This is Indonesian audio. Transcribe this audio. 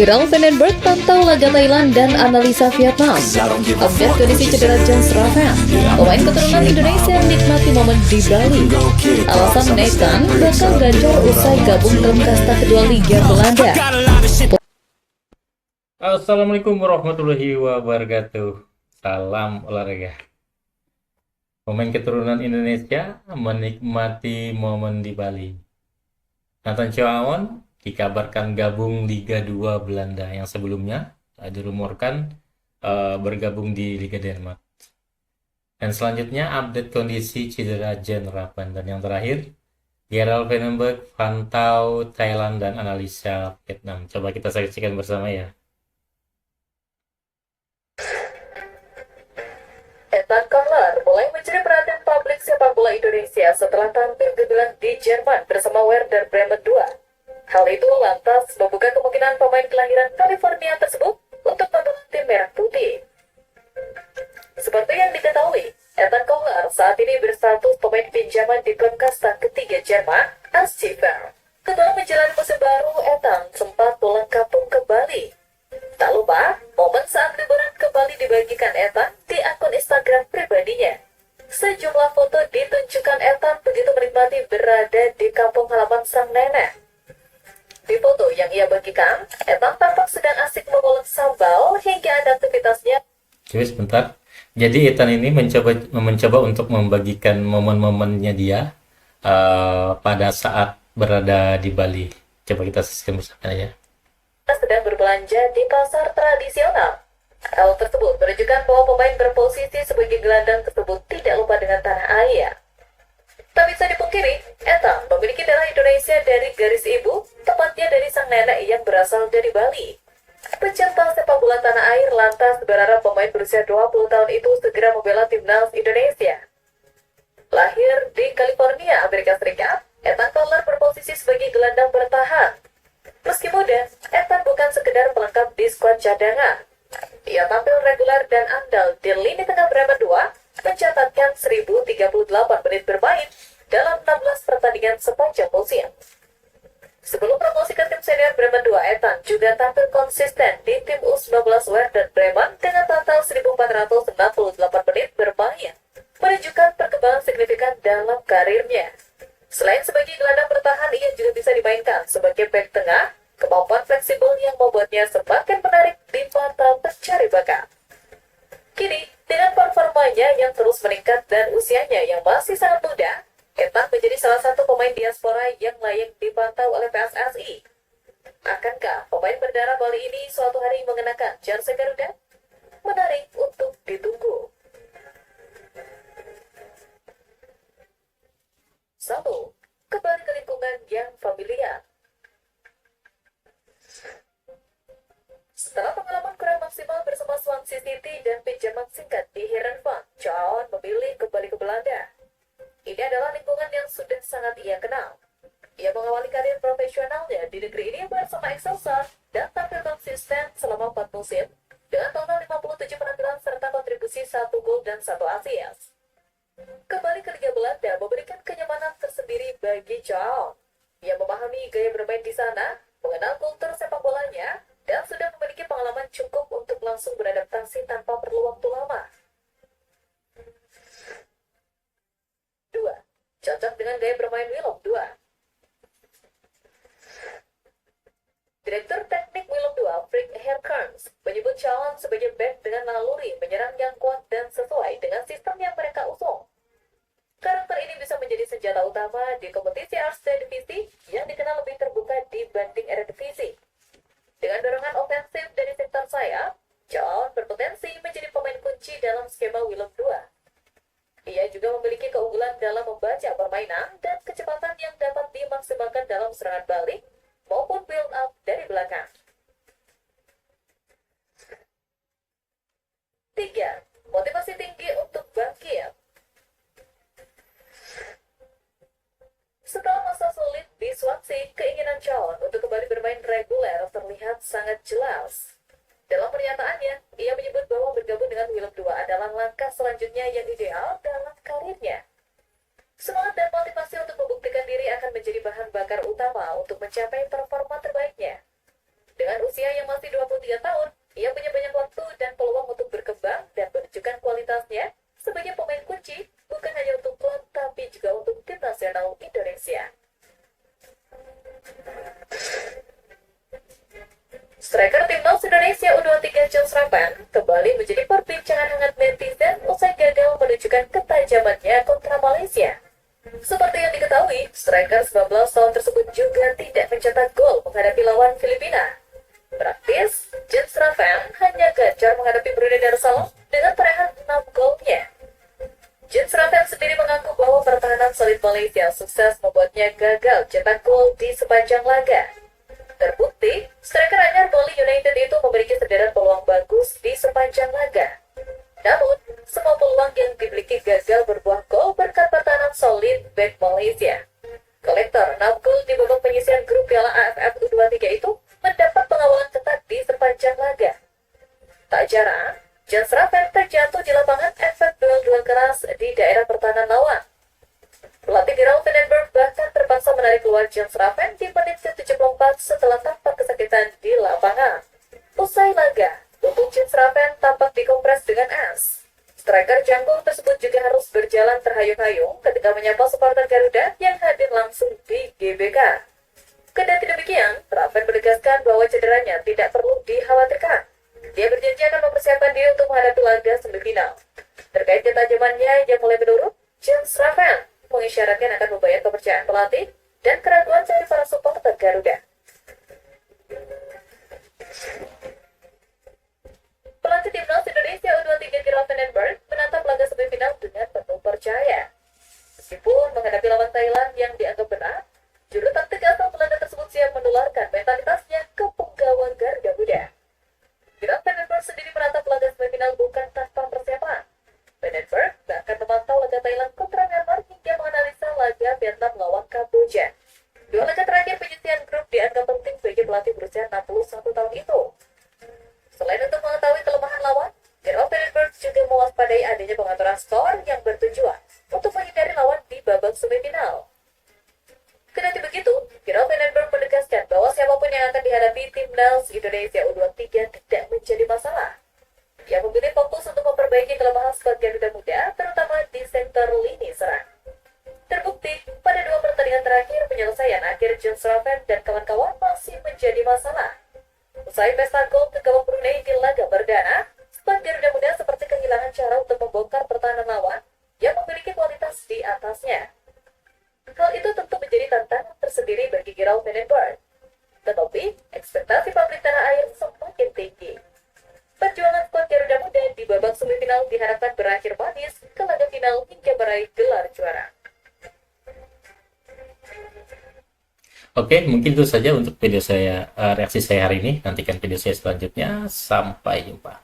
Viral Vandenberg pantau laga Thailand dan analisa Vietnam. Update kondisi cedera John Rafael. Pemain keturunan Indonesia menikmati momen di Bali. Alasan Nathan bakal ganjar usai gabung tim kasta kedua Liga Belanda. Assalamualaikum warahmatullahi wabarakatuh. Salam olahraga. Pemain keturunan Indonesia menikmati momen di Bali. Nathan Choaon dikabarkan gabung Liga 2 Belanda yang sebelumnya dirumorkan bergabung di Liga Denmark. Dan selanjutnya update kondisi cedera Jen Rapan. Dan yang terakhir, Gerald Vandenberg pantau Thailand dan analisa Vietnam. Coba kita saksikan bersama ya. Ethan Kohler mulai mencuri perhatian publik sepak bola Indonesia setelah tampil gemilang di Jerman bersama Werder Bremen 2. Hal itu lantas membuka kemungkinan pemain kelahiran California tersebut untuk membela tim merah putih. Seperti yang diketahui, Ethan Kohler saat ini berstatus pemain pinjaman di klub kasta ketiga Jerman, Aschiver. Setelah menjalani musim baru, Ethan sempat pulang kampung ke Bali. Tak lupa, momen saat liburan ke Bali dibagikan Ethan di akun Instagram pribadinya. Sejumlah foto ditunjukkan Ethan begitu menikmati berada di kampung halaman sang nenek. Di foto yang ia bagikan, Ethan tampak sedang asik mengulek sambal hingga ada aktivitasnya. Coba sebentar. Jadi Ethan ini mencoba untuk membagikan momen-momennya dia pada saat berada di Bali. Coba kita saksikan bersama ya. Sedang berbelanja di pasar tradisional. Hal tersebut menunjukkan bahwa pemain berposisi sebagai gelandang tersebut tidak lupa dengan tanah air. Tak bisa dipungkiri, Ethan memiliki darah Indonesia dari garis ibu, tepatnya dari sang nenek yang berasal dari Bali. Pecinta sepak bola tanah air lantas berharap pemain berusia 20 tahun itu segera membela timnas Indonesia. Lahir di California, Amerika Serikat, Ethan Kohler berposisi sebagai gelandang bertahan. Meski muda, Ethan bukan sekedar pelengkap di skuad cadangan. Ia tampil reguler dan andal di lini tengah Bremen 2, mencatatkan 1038 menit bermain dalam 16 pertandingan sepanjang musim. Sebelum promosi ke tim senior Bremen 2, Ethan juga tampil konsisten di tim U19 Werder Bremen dengan total 1468 menit bermain, menunjukkan perkembangan signifikan dalam karirnya. Selain sebagai gelandang bertahan, ia juga bisa dimainkan sebagai bek tengah, kemampuan fleksibel yang membuatnya semakin menarik di mata pencari bakat. Kini, dengan performanya yang terus meningkat dan usianya yang masih sangat muda, Ethan menjadi salah satu pemain diaspora yang layak dipantau oleh PSSI. Akankah pemain berdarah Bali ini suatu hari mengenakan jersey Garuda? Menarik untuk ditunggu. 1. Kembali ke lingkungan yang familiar. Setelah pengalaman kurang maksimal bersama Swansea City dan pinjaman singkat di Heerenveen, Choaon memilih kembali ke Belanda. Ini adalah lingkungan yang sudah sangat ia kenal. Ia mengawali karir profesionalnya di negeri ini bersama Excelsior dan tampil konsisten selama 4 musim dengan total 57 penampilan serta kontribusi 1 gol dan 1 assist. Kembali ke Liga Belanda memberikan kenyamanan tersendiri bagi Choaon. Ia memahami gaya bermain di sana, mengenal kultur sepak bolanya, dan sudah memiliki pengalaman cukup untuk langsung beradaptasi tanpa perlu waktu lama. 2. Cocok dengan gaya bermain Willem 2. Direktur teknik Willem 2, Frick Herkens, menyebut Choaon sebagai bek dengan naluri menyerang yang kuat dan sesuai dengan sistem yang mereka usung. Karakter ini bisa menjadi senjata utama di kompetisi Eerste Divisi yang dikenal lebih terbuka dibanding Eredivisie. Dengan dorongan ofensif dari sektor sayap, Choaon berpotensi menjadi pemain kunci dalam skema Willem 2. Ia juga memiliki keunggulan dalam membaca permainan dan kecepatan yang dapat dimaksimalkan dalam serangan balik maupun build up dari belakang. 3. Motivasi tinggi untuk bangkit. Setelah masa sulit di Swansea, keinginan Choaon untuk kembali bermain reguler terlihat sangat jelas. Dalam pernyataannya, ia menyebut bahwa bergabung dengan Willem 2 adalah langkah selanjutnya yang ideal dalam karirnya. Semangat dan motivasi untuk membuktikan diri akan menjadi bahan bakar utama untuk mencapai performa terbaiknya. Dengan usia yang masih 23 tahun, ia punya banyak waktu dan peluang untuk berkembang dan menunjukkan kualitasnya sebagai pemain kunci, bukan hanya untuk klub, tapi juga untuk tim nasional Indonesia. Striker timnas Indonesia U23 John Sraven kembali menjadi perbincangan hangat netizen usai gagal menunjukkan ketajamannya kontra Malaysia. Seperti yang diketahui, striker 19 tahun tersebut juga tidak mencetak gol menghadapi lawan Filipina. Praktis, John Sraven hanya gencar menghadapi Brunei Darussalam dengan torehan 6 golnya. John Sraven sendiri mengaku bahwa pertahanan solid Malaysia sukses membuatnya gagal cetak gol di sepanjang laga. Terbukti, striker anyar Bali United itu memiliki sederet peluang bagus di sepanjang laga. Namun, semua peluang yang dimiliki gagal berbuah gol berkat pertahanan solid back Malaysia. Kolektor 6 gol di babak penyisihan grup Piala AFF U23 itu mendapat pengawalan ketat di sepanjang laga. Tak jarang, John Sraven terjatuh di lapangan efek duel-duel keras di daerah pertahanan lawan. Pelatih Gerald Vandenberg bahkan terpaksa menarik keluar John Sraven di menit ke-74 setelah tampak kesakitan di lapangan. Usai laga, tubuh John Sraven tampak dikompres dengan es. Striker jangkung tersebut juga harus berjalan terhayung-hayung ketika menyapa supporter Garuda yang hadir langsung di GBK. Kendati demikian, Sraven menegaskan bahwa cederanya tidak perlu dikhawatirkan. Dia berjanji akan mempersiapkan diri untuk menghadapi laga semifinal. Terkait ketajamannya yang mulai menurun, John Sraven mengisyaratkan akan membayar kepercayaan pelatih dan keraguan dari para supporter Garuda. Pelatih timnas Indonesia U23 Gerald Vandenberg menatap laga semifinal dengan penuh percaya. Meskipun menghadapi lawan Thailand yang dianggap berat, juru taktik asal Belanda tersebut siap menularkan mentalitasnya ke penggawa Garuda Muda. Gerald Vandenberg sendiri menatap laga semifinal bukan tanpa persiapan. Vandenberg bahkan memantau laga Thailand kontra Myanmar hingga menganalisa laga Vietnam lawan Kamboja. Dua laga terakhir penyisihan grup dianggap penting bagi pelatih berusia 61 tahun itu. Selain untuk mengetahui kelemahan lawan, Gerald Vandenberg juga mewaspadai adanya pengaturan skor yang bertujuan untuk menghindari lawan di babak semifinal. Kendati begitu, Gerald Vandenberg menegaskan bahwa siapapun yang akan dihadapi timnas Indonesia U23 tidak menjadi masalah. Ia memilih fokus untuk memperbaiki kelemahan skuad Garuda Muda, terutama di sektor lini serang. Terbukti, pada 2 pertandingan terakhir penyelesaian akhir John Sraven dan kawan-kawan masih menjadi masalah. Usai pesta gol ke gawang Brunei di laga perdana, skuad Garuda Muda seperti kehilangan cara untuk membongkar pertahanan lawan yang memiliki kualitas di atasnya. Hal itu tentu menjadi tantangan tersendiri bagi Gerald Vandenberg. Tetapi, ekspektasi publik tanah air semakin tinggi. Perjuangan skuad Garuda Muda di babak semifinal diharapkan berakhir manis ke laga final hingga meraih gelar juara. Oke, mungkin itu saja untuk video saya, reaksi saya hari ini. Nantikan video saya selanjutnya. Sampai jumpa.